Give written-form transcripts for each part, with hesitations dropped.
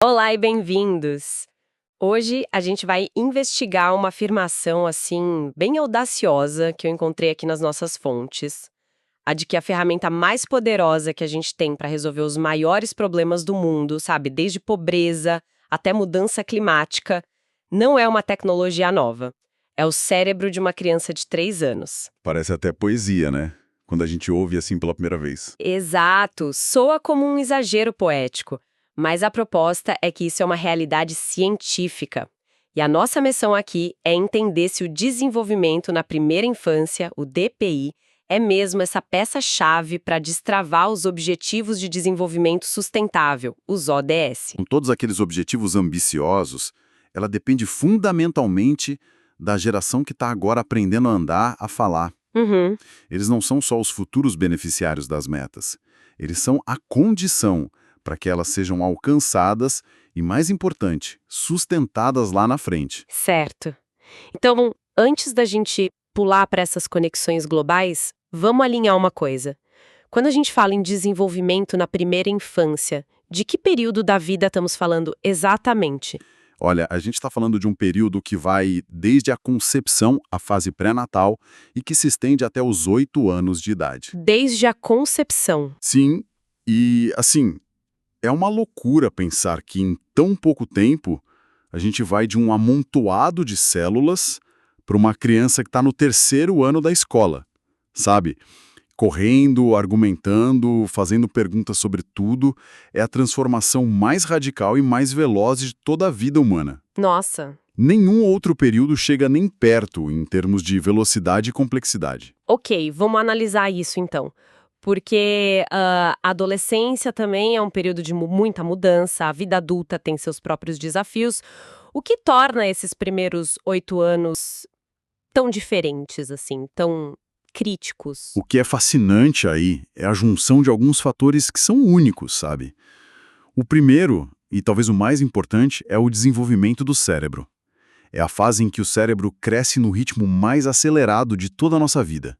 Olá e bem-vindos! Hoje a gente vai investigar uma afirmação assim bem audaciosa que eu encontrei aqui nas nossas fontes, a de que a ferramenta mais poderosa que a gente tem para resolver os maiores problemas do mundo, sabe, desde pobreza até mudança climática, não é uma tecnologia nova. É o cérebro de uma criança de 3 anos. Parece até poesia, né? Quando a gente ouve assim pela primeira vez. Exato, soa como um exagero poético, mas a proposta é que isso é uma realidade científica. E a nossa missão aqui é entender se o desenvolvimento na primeira infância, o DPI, é mesmo essa peça-chave para destravar os Objetivos de Desenvolvimento Sustentável, os ODS. Com todos aqueles objetivos ambiciosos, ela depende fundamentalmente da geração que está agora aprendendo a andar, a falar. Uhum. Eles não são só os futuros beneficiários das metas. Eles são a condição para que elas sejam alcançadas e, mais importante, sustentadas lá na frente. Certo. Então, antes da gente pular para essas conexões globais, vamos alinhar uma coisa. Quando a gente fala em desenvolvimento na primeira infância, de que período da vida estamos falando exatamente? Olha, a gente está falando de um período que vai desde a concepção, a fase pré-natal, e que se estende até os 8 anos de idade. Desde a concepção. Sim, e assim, é uma loucura pensar que em tão pouco tempo a gente vai de um amontoado de células para uma criança que está no 3º ano da escola, sabe? Correndo, argumentando, fazendo perguntas sobre tudo, é a transformação mais radical e mais veloz de toda a vida humana. Nossa. Nenhum outro período chega nem perto em termos de velocidade e complexidade. Ok, vamos analisar isso então. Porque a adolescência também é um período de muita mudança, a vida adulta tem seus próprios desafios, o que torna esses primeiros 8 anos tão diferentes, assim, tão críticos. O que é fascinante aí é a junção de alguns fatores que são únicos, sabe? O primeiro, e talvez o mais importante, é o desenvolvimento do cérebro. É a fase em que o cérebro cresce no ritmo mais acelerado de toda a nossa vida.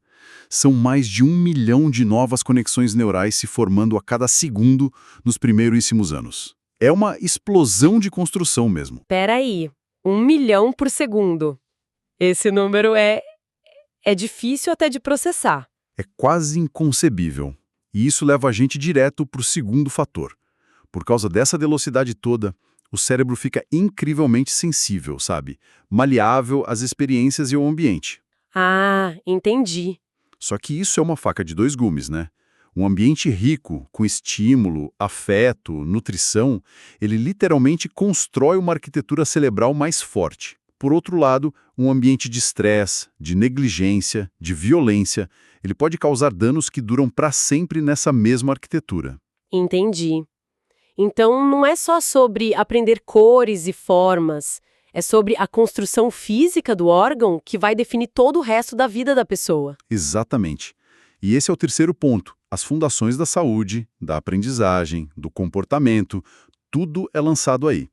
São mais de 1 milhão de novas conexões neurais se formando a cada segundo nos primeiríssimos anos. É uma explosão de construção mesmo. Peraí, 1 milhão por segundo. Esse número é difícil até de processar. É quase inconcebível. E isso leva a gente direto para o segundo fator. Por causa dessa velocidade toda, o cérebro fica incrivelmente sensível, sabe? Maleável às experiências e ao ambiente. Ah, entendi. Só que isso é uma faca de 2 gumes, né? Um ambiente rico, com estímulo, afeto, nutrição, ele literalmente constrói uma arquitetura cerebral mais forte. Por outro lado, um ambiente de estresse, de negligência, de violência, ele pode causar danos que duram para sempre nessa mesma arquitetura. Entendi. Então, não é só sobre aprender cores e formas, é sobre a construção física do órgão que vai definir todo o resto da vida da pessoa. Exatamente. E esse é o terceiro ponto. As fundações da saúde, da aprendizagem, do comportamento, tudo é lançado aí.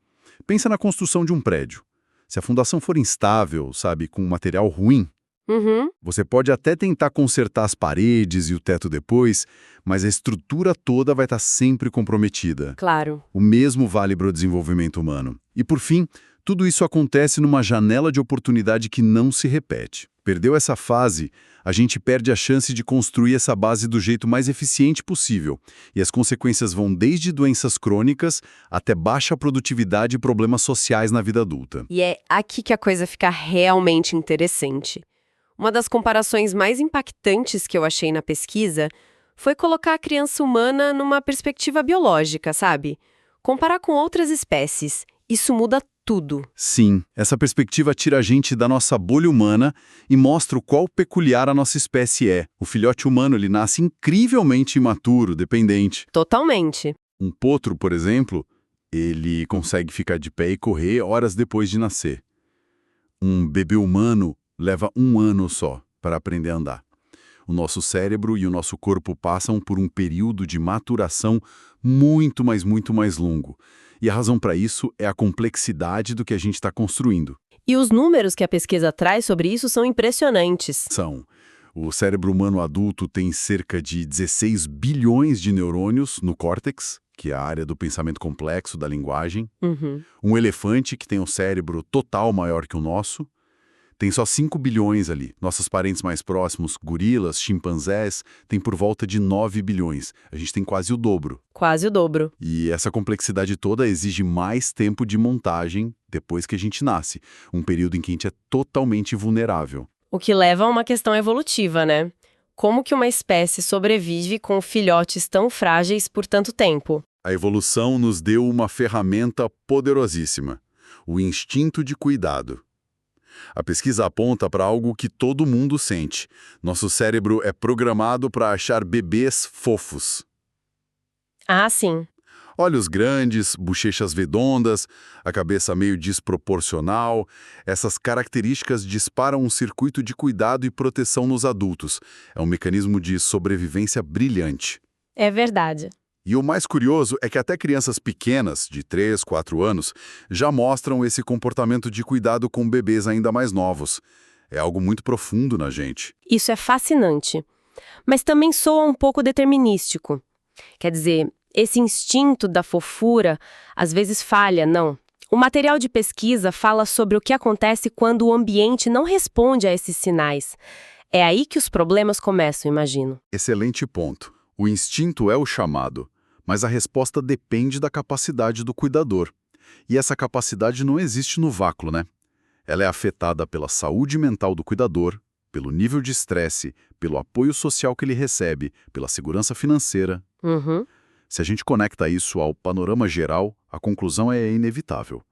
Pensa na construção de um prédio. Se a fundação for instável, sabe, com material ruim, Uhum, você pode até tentar consertar as paredes e o teto depois, mas a estrutura toda vai estar sempre comprometida. claro. O mesmo vale para o desenvolvimento humano. E por fim, tudo isso acontece numa janela de oportunidade que não se repete. Perdeu essa fase, a gente perde a chance de construir essa base do jeito mais eficiente possível. E as consequências vão desde doenças crônicas até baixa produtividade e problemas sociais na vida adulta. E é aqui que a coisa fica realmente interessante. Uma das comparações mais impactantes que eu achei na pesquisa foi colocar a criança humana numa perspectiva biológica, sabe? Comparar com outras espécies. Isso muda tudo. Sim, essa perspectiva tira a gente da nossa bolha humana e mostra o qual peculiar a nossa espécie é. O filhote humano ele nasce incrivelmente imaturo, dependente. Totalmente. Um potro, por exemplo, ele consegue ficar de pé e correr horas depois de nascer. Um bebê humano leva 1 ano só para aprender a andar. O nosso cérebro e o nosso corpo passam por um período de maturação muito mais longo. E a razão para isso é a complexidade do que a gente está construindo. E os números que a pesquisa traz sobre isso são impressionantes. O cérebro humano adulto tem cerca de 16 bilhões de neurônios no córtex, que é a área do pensamento complexo da linguagem. Uhum. Um elefante que tem um cérebro total maior que o nosso. Tem só 5 bilhões ali. Nossos parentes mais próximos, gorilas, chimpanzés, têm por volta de 9 bilhões. A gente tem quase o dobro. Quase o dobro. E essa complexidade toda exige mais tempo de montagem depois que a gente nasce. Um período em que a gente é totalmente vulnerável. O que leva a uma questão evolutiva, né? Como que uma espécie sobrevive com filhotes tão frágeis por tanto tempo? A evolução nos deu uma ferramenta poderosíssima: o instinto de cuidado. A pesquisa aponta para algo que todo mundo sente. Nosso cérebro é programado para achar bebês fofos. Ah, sim. Olhos grandes, bochechas redondas, a cabeça meio desproporcional. Essas características disparam um circuito de cuidado e proteção nos adultos. É um mecanismo de sobrevivência brilhante. É verdade. E o mais curioso é que até crianças pequenas, de 3, 4 anos, já mostram esse comportamento de cuidado com bebês ainda mais novos. É algo muito profundo na gente. Isso é fascinante. Mas também soa um pouco determinístico. Quer dizer, esse instinto da fofura às vezes falha, não? O material de pesquisa fala sobre o que acontece quando o ambiente não responde a esses sinais. É aí que os problemas começam, imagino. Excelente ponto. O instinto é o chamado, mas a resposta depende da capacidade do cuidador. E essa capacidade não existe no vácuo, né? Ela é afetada pela saúde mental do cuidador, pelo nível de estresse, pelo apoio social que ele recebe, pela segurança financeira. Uhum. Se a gente conecta isso ao panorama geral, a conclusão é inevitável.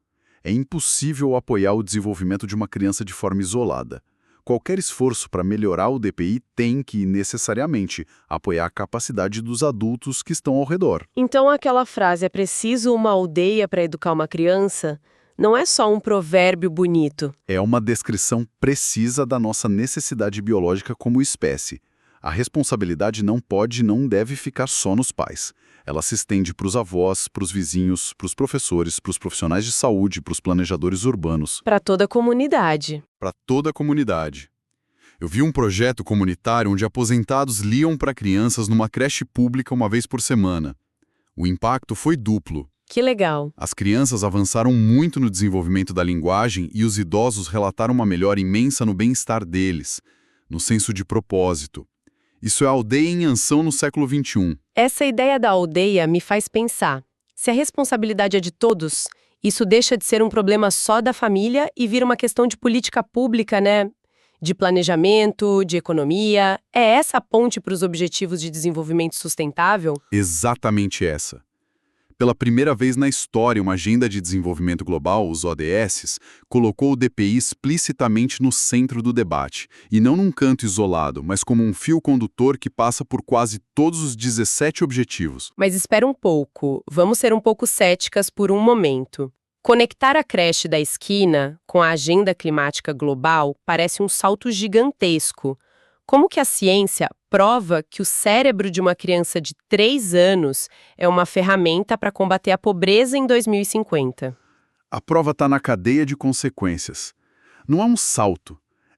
É impossível apoiar o desenvolvimento de uma criança de forma isolada. Qualquer esforço para melhorar o DPI tem que, necessariamente, apoiar a capacidade dos adultos que estão ao redor. Então aquela frase, é preciso uma aldeia para educar uma criança, não é só um provérbio bonito. É uma descrição precisa da nossa necessidade biológica como espécie. A responsabilidade não pode e não deve ficar só nos pais. Ela se estende para os avós, para os vizinhos, para os professores, para os profissionais de saúde, para os planejadores urbanos. Para toda a comunidade. Para toda a comunidade. Eu vi um projeto comunitário onde aposentados liam para crianças numa creche pública uma vez por semana. O impacto foi duplo. Que legal. As crianças avançaram muito no desenvolvimento da linguagem e os idosos relataram uma melhora imensa no bem-estar deles, no senso de propósito. Isso é aldeia em ação no século XXI. Essa ideia da aldeia me faz pensar. Se a responsabilidade é de todos, isso deixa de ser um problema só da família e vira uma questão de política pública, né? De planejamento, de economia. É essa a ponte para os objetivos de desenvolvimento sustentável? Exatamente essa. Pela primeira vez na história, uma Agenda de Desenvolvimento Global, os ODS, colocou o DPI explicitamente no centro do debate, e não num canto isolado, mas como um fio condutor que passa por quase todos os 17 objetivos. Mas espera um pouco, vamos ser um pouco céticas por um momento. Conectar a creche da esquina com a agenda climática global parece um salto gigantesco. Como que a ciência prova que o cérebro de uma criança de 3 anos é uma ferramenta para combater a pobreza em 2050? A prova está na cadeia de consequências. Não é um salto,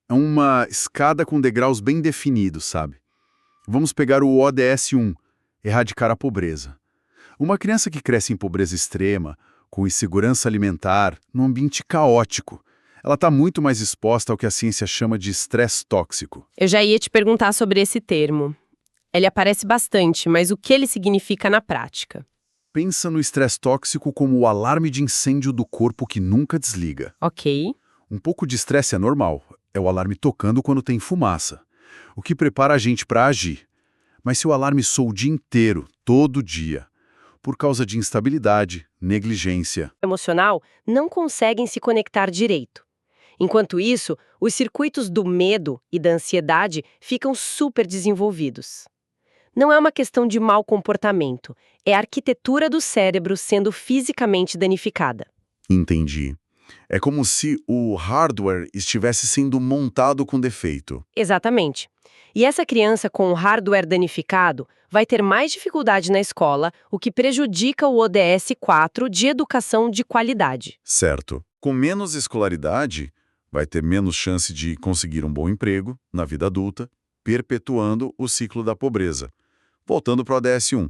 é uma escada com degraus bem definidos, sabe? Vamos pegar o ODS 1, erradicar a pobreza. Uma criança que cresce em pobreza extrema, com insegurança alimentar, num ambiente caótico, ela está muito mais exposta ao que a ciência chama de estresse tóxico. Eu já ia te perguntar sobre esse termo. Ele aparece bastante, mas o que ele significa na prática? Pensa no estresse tóxico como o alarme de incêndio do corpo que nunca desliga. Ok. Um pouco de estresse é normal, é o alarme tocando quando tem fumaça, o que prepara a gente para agir. Mas se o alarme soa o dia inteiro, todo dia, por causa de instabilidade, negligência, Emocional não conseguem se conectar direito. Enquanto isso, os circuitos do medo e da ansiedade ficam super desenvolvidos. Não é uma questão de mau comportamento, é a arquitetura do cérebro sendo fisicamente danificada. entendi. É como se o hardware estivesse sendo montado com defeito. Exatamente. E essa criança com o hardware danificado vai ter mais dificuldade na escola, o que prejudica o ODS 4 de educação de qualidade. Certo. Com menos escolaridade, vai ter menos chance de conseguir um bom emprego na vida adulta, perpetuando o ciclo da pobreza. Voltando para o ODS 1,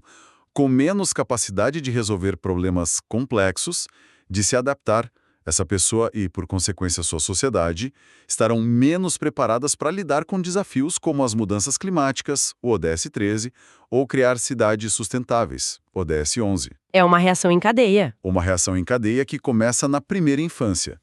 com menos capacidade de resolver problemas complexos, de se adaptar. Essa pessoa e, por consequência, sua sociedade, estarão menos preparadas para lidar com desafios como as mudanças climáticas, o ODS 13, ou criar cidades sustentáveis, ODS 11. É uma reação em cadeia. Uma reação em cadeia que começa na primeira infância.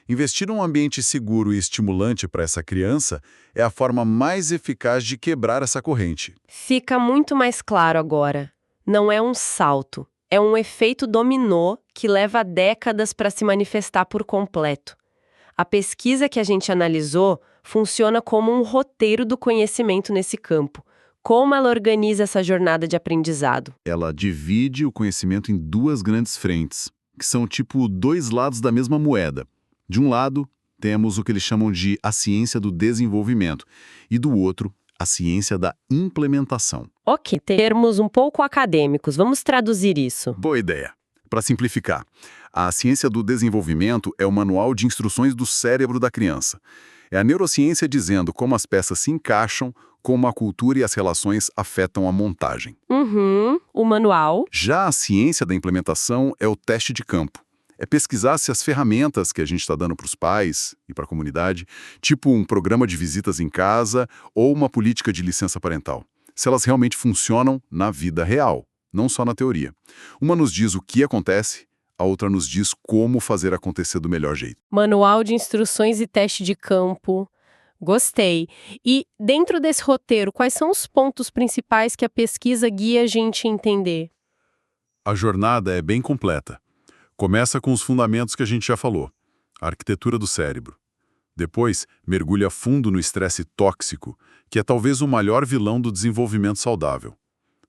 Investir num ambiente seguro e estimulante para essa criança é a forma mais eficaz de quebrar essa corrente. Fica muito mais claro agora. Não é um salto. É um efeito dominó que leva décadas para se manifestar por completo. A pesquisa que a gente analisou funciona como um roteiro do conhecimento nesse campo. Como ela organiza essa jornada de aprendizado? Ela divide o conhecimento em duas grandes frentes, que são tipo dois lados da mesma moeda. De um lado, temos o que eles chamam de a ciência do desenvolvimento, e do outro, a ciência da implementação. Ok, termos um pouco acadêmicos. Vamos traduzir isso. Boa ideia. Para simplificar, a ciência do desenvolvimento é o manual de instruções do cérebro da criança. É a neurociência dizendo como as peças se encaixam, como a cultura e as relações afetam a montagem. O manual. Já a ciência da implementação é o teste de campo. É pesquisar se as ferramentas que a gente está dando para os pais e para a comunidade, tipo um programa de visitas em casa ou uma política de licença parental, se elas realmente funcionam na vida real, não só na teoria. Uma nos diz o que acontece, a outra nos diz como fazer acontecer do melhor jeito. Manual de instruções e teste de campo. Gostei. E, dentro desse roteiro, quais são os pontos principais que a pesquisa guia a gente a entender? A jornada é bem completa. Começa com os fundamentos que a gente já falou, a arquitetura do cérebro. Depois, mergulha fundo no estresse tóxico, que é talvez o maior vilão do desenvolvimento saudável.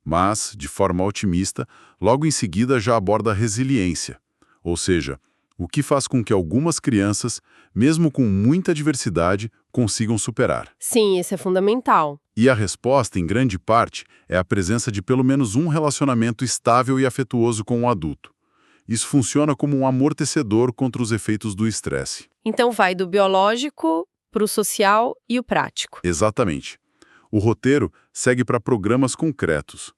Mas, de forma otimista, logo em seguida já aborda a resiliência, ou seja, o que faz com que algumas crianças, mesmo com muita diversidade, consigam superar. Sim, isso é fundamental. E a resposta, em grande parte, é a presença de pelo menos um relacionamento estável e afetuoso com o adulto. Isso funciona como um amortecedor contra os efeitos do estresse. Então vai do biológico para o social e o prático. Exatamente. O roteiro segue para programas concretos.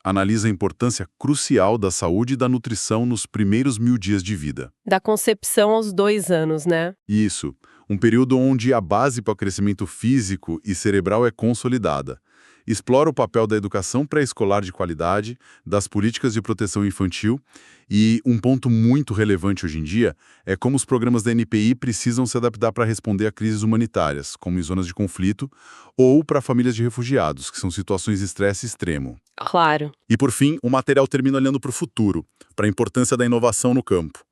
Analisa a importância crucial da saúde e da nutrição nos primeiros 1000 dias de vida. Da concepção aos 2 anos, né? Isso, um período onde a base para o crescimento físico e cerebral é consolidada. Explora o papel da educação pré-escolar de qualidade, das políticas de proteção infantil e, um ponto muito relevante hoje em dia, é como os programas da NPI precisam se adaptar para responder a crises humanitárias, como em zonas de conflito, ou para famílias de refugiados, que são situações de estresse extremo. Claro. E, por fim, o material termina olhando para o futuro, para a importância da inovação no campo.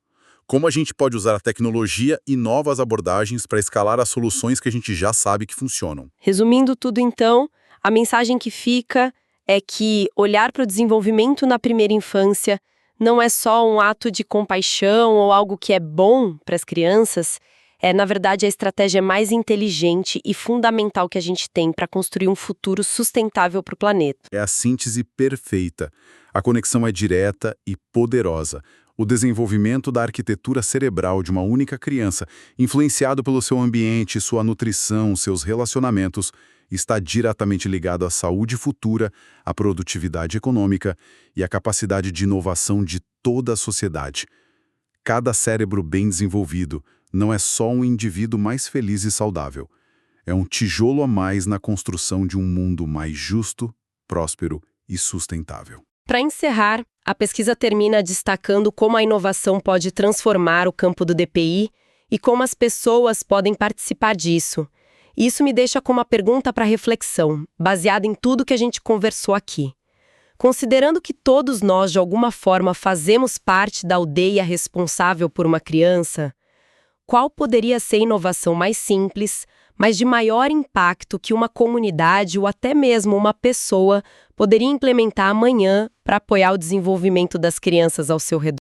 Como a gente pode usar a tecnologia e novas abordagens para escalar as soluções que a gente já sabe que funcionam. Resumindo tudo, então, a mensagem que fica é que olhar para o desenvolvimento na primeira infância não é só um ato de compaixão ou algo que é bom para as crianças, é, na verdade, a estratégia mais inteligente e fundamental que a gente tem para construir um futuro sustentável para o planeta. É a síntese perfeita. A conexão é direta e poderosa. O desenvolvimento da arquitetura cerebral de uma única criança, influenciado pelo seu ambiente, sua nutrição, seus relacionamentos, está diretamente ligado à saúde futura, à produtividade econômica e à capacidade de inovação de toda a sociedade. Cada cérebro bem desenvolvido não é só um indivíduo mais feliz e saudável. É um tijolo a mais na construção de um mundo mais justo, próspero e sustentável. Para encerrar, a pesquisa termina destacando como a inovação pode transformar o campo do DPI e como as pessoas podem participar disso. Isso me deixa com uma pergunta para reflexão, baseada em tudo que a gente conversou aqui. Considerando que todos nós, de alguma forma, fazemos parte da aldeia responsável por uma criança, qual poderia ser a inovação mais simples, mas de maior impacto que uma comunidade ou até mesmo uma pessoa poderia implementar amanhã para apoiar o desenvolvimento das crianças ao seu redor?